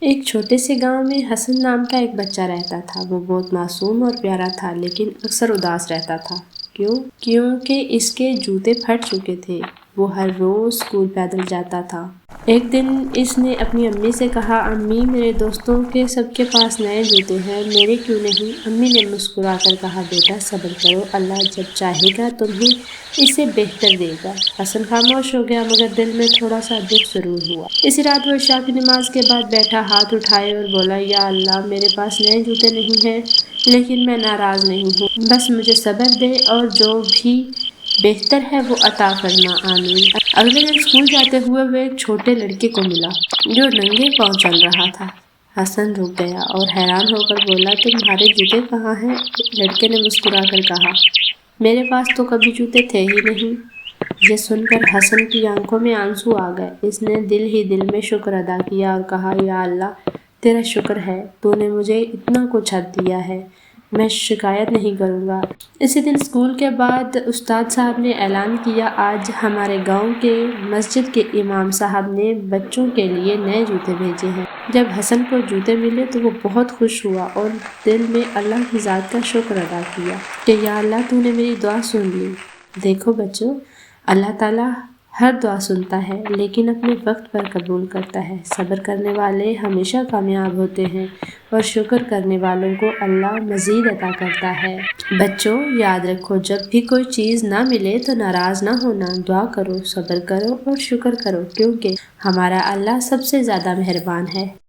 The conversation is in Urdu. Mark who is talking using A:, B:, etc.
A: ایک چھوٹے سے گاؤں میں حسن نام کا ایک بچہ رہتا تھا۔ وہ بہت معصوم اور پیارا تھا، لیکن اکثر اداس رہتا تھا۔ کیونکہ اس کے جوتے پھٹ چکے تھے۔ وہ ہر روز اسکول پیدل جاتا تھا۔ ایک دن اس نے اپنی امی سے کہا، امی میرے دوستوں کے سب کے پاس نئے جوتے ہیں، میرے کیوں نہیں؟ امی نے مسکرا کر کہا، بیٹا صبر کرو، اللہ جب چاہے گا تمہیں اس سے بہتر دے گا۔ حسن خاموش ہو گیا، مگر دل میں تھوڑا سا دکھ ضرور ہوا۔ اسی رات وہ عشاء کی نماز کے بعد بیٹھا، ہاتھ اٹھائے اور بولا، یا اللہ میرے پاس نئے جوتے نہیں ہیں، لیکن میں ناراض نہیں ہوں، بس مجھے صبر دے اور جو بھی بہتر ہے وہ عطا فرما، آمین۔ اگلے دن اسکول جاتے ہوئے وہ ایک چھوٹے لڑکے کو ملا جو ننگے پاؤں چل رہا تھا۔ حسن رک گیا اور حیران ہو کر بولا، تمہارے جوتے کہاں ہیں؟ لڑکے نے مسکرا کر کہا، میرے پاس تو کبھی جوتے تھے ہی نہیں۔ یہ سن کر حسن کی آنکھوں میں آنسو آ گئے۔ اس نے دل ہی دل میں شکر ادا کیا اور کہا، یا اللہ تیرا شکر ہے، تو نے مجھے اتنا کچھ دیا ہے، میں شکایت نہیں کروں گا۔ اسی دن اسکول کے بعد استاد صاحب نے اعلان کیا، آج ہمارے گاؤں کے مسجد کے امام صاحب نے بچوں کے لیے نئے جوتے بھیجے ہیں۔ جب حسن کو جوتے ملے تو وہ بہت خوش ہوا اور دل میں اللہ کی ذات کا شکر ادا کیا کہ یا اللہ تو نے میری دعا سن لی۔ دیکھو بچوں، اللہ تعالیٰ ہر دعا سنتا ہے، لیکن اپنے وقت پر قبول کرتا ہے۔ صبر کرنے والے ہمیشہ کامیاب ہوتے ہیں اور شکر کرنے والوں کو اللہ مزید عطا کرتا ہے۔ بچوں یاد رکھو، جب بھی کوئی چیز نہ ملے تو ناراض نہ ہونا، دعا کرو، صبر کرو اور شکر کرو، کیونکہ ہمارا اللہ سب سے زیادہ مہربان ہے۔